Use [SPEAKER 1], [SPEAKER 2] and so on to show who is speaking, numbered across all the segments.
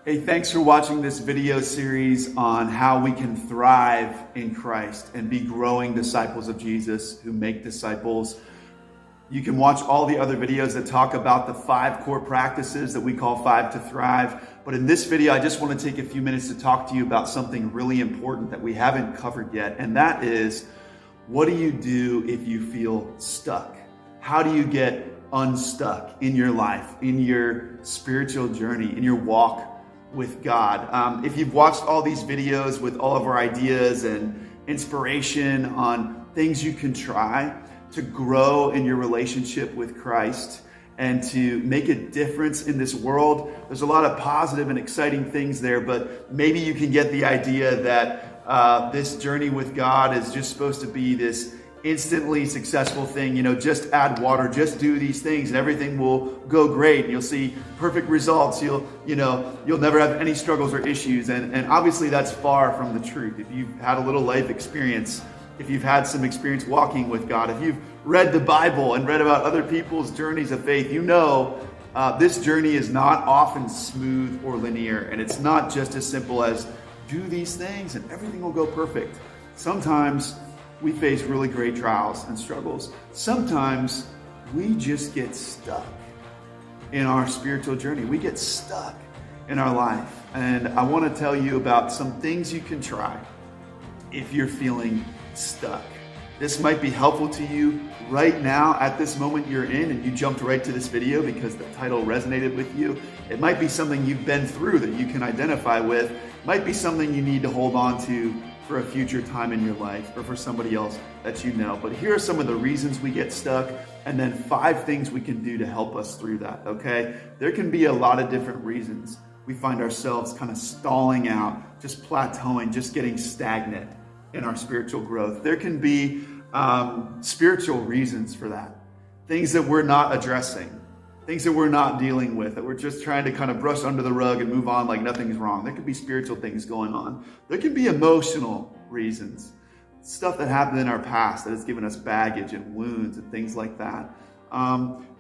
[SPEAKER 1] Hey, thanks for watching this video series on how we can thrive in Christ and be growing disciples of Jesus who make disciples. You can watch all the other videos that talk about the 5 core practices that we call 5 to Thrive. But in this video, I just want to take a few minutes to talk to you about something really important that we haven't covered yet. And that is, what do you do if you feel stuck? How do you get unstuck in your life, in your spiritual journey, in your walk with God? If you've watched all these videos with all of our ideas and inspiration on things you can try to grow in your relationship with Christ and to make a difference in this world, there's a lot of positive and exciting things there, but maybe you can get the idea that this journey with God is just supposed to be this instantly successful thing. Just add water, just do these things and everything will go great. You'll see perfect results. You'll never have any struggles or issues. And obviously that's far from the truth. If you've had a little life experience, if you've had some experience walking with God, if you've read the Bible and read about other people's journeys of faith, this journey is not often smooth or linear. And it's not just as simple as do these things and everything will go perfect. Sometimes we face really great trials and struggles. Sometimes we just get stuck in our spiritual journey. We get stuck in our life. And I want to tell you about some things you can try if you're feeling stuck. This might be helpful to you right now at this moment you're in, and you jumped right to this video because the title resonated with you. It might be something you've been through that you can identify with. It might be something you need to hold on to for a future time in your life or for somebody else that you know. But here are some of the reasons we get stuck, and then 5 things we can do to help us through that, okay? There can be a lot of different reasons we find ourselves kind of stalling out, just plateauing, just getting stagnant in our spiritual growth. There can be spiritual reasons for that. Things that we're not addressing, things that we're not dealing with, that we're just trying to kind of brush under the rug and move on like nothing's wrong. There could be spiritual things going on. There can be emotional reasons, stuff that happened in our past that has given us baggage and wounds and things like that.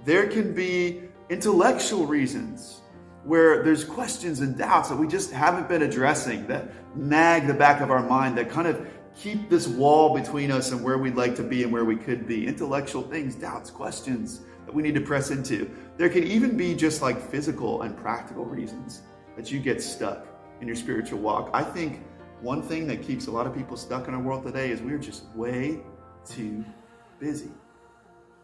[SPEAKER 1] There can be intellectual reasons where there's questions and doubts that we just haven't been addressing, that nag the back of our mind, that kind of keep this wall between us and where we'd like to be and where we could be. Intellectual things, doubts, questions that we need to press into. There can even be just like physical and practical reasons that you get stuck in your spiritual walk. I think one thing that keeps a lot of people stuck in our world today is we're just way too busy.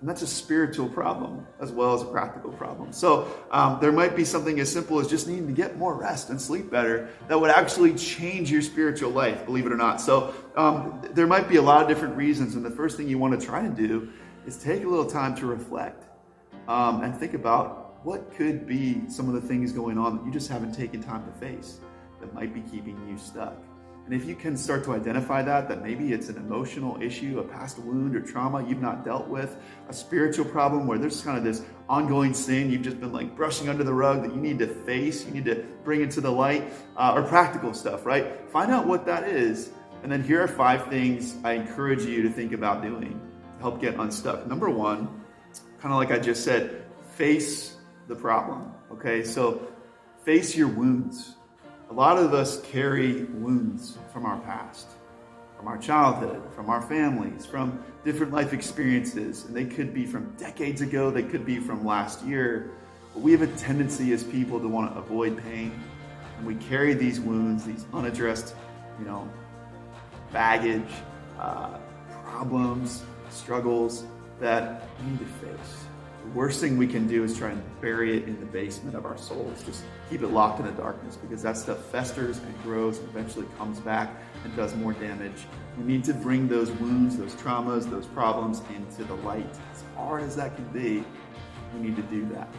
[SPEAKER 1] And that's a spiritual problem as well as a practical problem. So there might be something as simple as just needing to get more rest and sleep better that would actually change your spiritual life, believe it or not. So there might be a lot of different reasons. And the first thing you want to try and do is take a little time to reflect and think about what could be some of the things going on that you just haven't taken time to face that might be keeping you stuck. And if you can start to identify that maybe it's an emotional issue, a past wound or trauma you've not dealt with, a spiritual problem where there's kind of this ongoing sin you've just been like brushing under the rug that you need to face, you need to bring into the light, or practical stuff, right? Find out what that is. And then here are 5 things I encourage you to think about doing to help get unstuck. Number 1, kind of like I just said, face the problem, okay? So face your wounds. A lot of us carry wounds from our past, from our childhood, from our families, from different life experiences. And they could be from decades ago, they could be from last year. But we have a tendency as people to want to avoid pain. And we carry these wounds, these unaddressed, baggage, problems, struggles that we need to face. The worst thing we can do is try and bury it in the basement of our souls. Just keep it locked in the darkness, because that stuff festers and grows and eventually comes back and does more damage. We need to bring those wounds, those traumas, those problems into the light. As hard as that can be, we need to do that.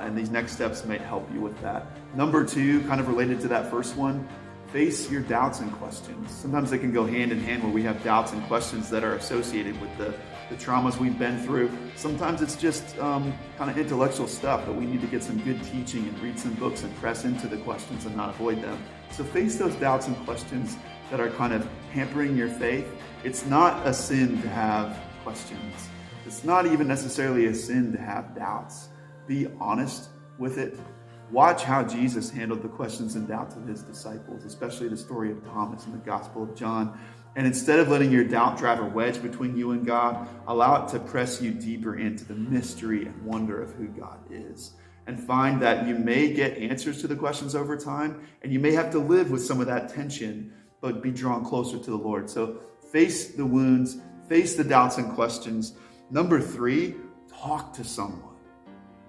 [SPEAKER 1] And these next steps might help you with that. Number 2, kind of related to that first one, face your doubts and questions. Sometimes they can go hand in hand where we have doubts and questions that are associated with the traumas we've been through. Sometimes it's just kind of intellectual stuff that we need to get some good teaching and read some books and press into the questions and not avoid them. So face those doubts and questions that are kind of hampering your faith. It's not a sin to have questions. It's not even necessarily a sin to have doubts. Be honest with it. Watch how Jesus handled the questions and doubts of his disciples, especially the story of Thomas in the Gospel of John. And instead of letting your doubt drive a wedge between you and God, allow it to press you deeper into the mystery and wonder of who God is. And find that you may get answers to the questions over time, and you may have to live with some of that tension, but be drawn closer to the Lord. So face the wounds, face the doubts and questions. Number 3, talk to someone.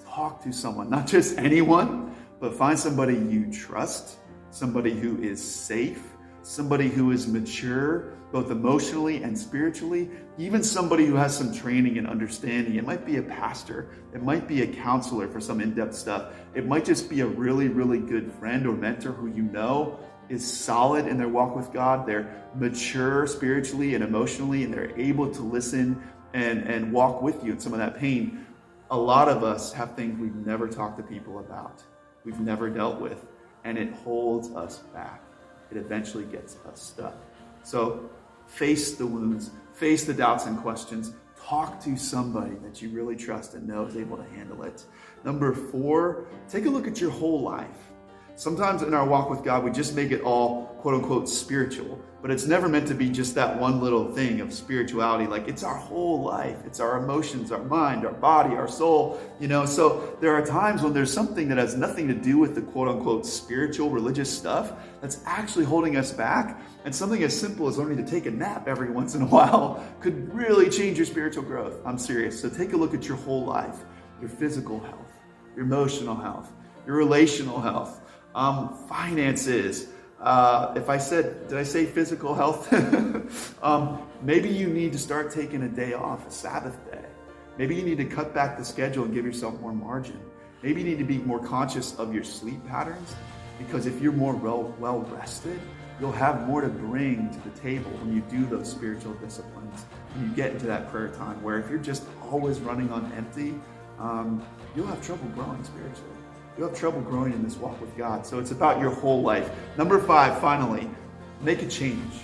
[SPEAKER 1] Talk to someone, not just anyone, but find somebody you trust, somebody who is safe, somebody who is mature, both emotionally and spiritually, even somebody who has some training and understanding. It might be a pastor. It might be a counselor for some in-depth stuff. It might just be a really, really good friend or mentor who you know is solid in their walk with God. They're mature spiritually and emotionally, and they're able to listen and walk with you in some of that pain. A lot of us have things we've never talked to people about, we've never dealt with, and it holds us back. It eventually gets us stuck. So face the wounds, face the doubts and questions, talk to somebody that you really trust and know is able to handle it. Number 4, take a look at your whole life. Sometimes in our walk with God, we just make it all quote unquote spiritual, but it's never meant to be just that one little thing of spirituality. Like, it's our whole life. It's our emotions, our mind, our body, our soul, so there are times when there's something that has nothing to do with the quote unquote spiritual religious stuff that's actually holding us back. And something as simple as learning to take a nap every once in a while could really change your spiritual growth. I'm serious. So take a look at your whole life, your physical health, your emotional health, your relational health, finances. Did I say physical health? Maybe you need to start taking a day off, a Sabbath day. Maybe you need to cut back the schedule and give yourself more margin. Maybe you need to be more conscious of your sleep patterns, because if you're more well rested, you'll have more to bring to the table when you do those spiritual disciplines, when you get into that prayer time, where if you're just always running on empty, you'll have trouble growing spiritually. You'll have trouble growing in this walk with God. So it's about your whole life. Number 5, finally, make a change.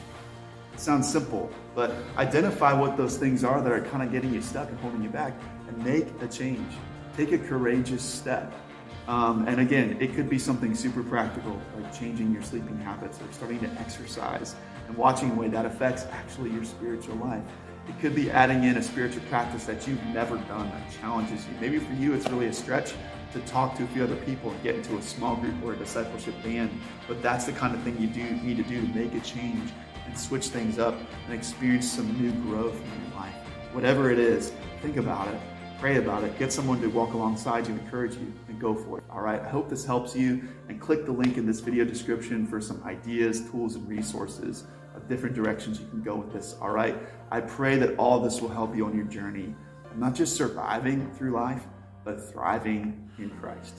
[SPEAKER 1] It sounds simple, but identify what those things are that are kind of getting you stuck and holding you back, and make a change. Take a courageous step. And again, it could be something super practical, like changing your sleeping habits or starting to exercise and watching the way that affects actually your spiritual life. It could be adding in a spiritual practice that you've never done that challenges you. Maybe for you, it's really a stretch to talk to a few other people and get into a small group or a discipleship band. But that's the kind of thing you need to do to make a change and switch things up and experience some new growth in your life. Whatever it is, think about it, pray about it, get someone to walk alongside you, encourage you, and go for it. All right, I hope this helps you, and click the link in this video description for some ideas, tools, and resources of different directions you can go with this. All right, I pray that all of this will help you on your journey of not just surviving through life, but thriving in Christ.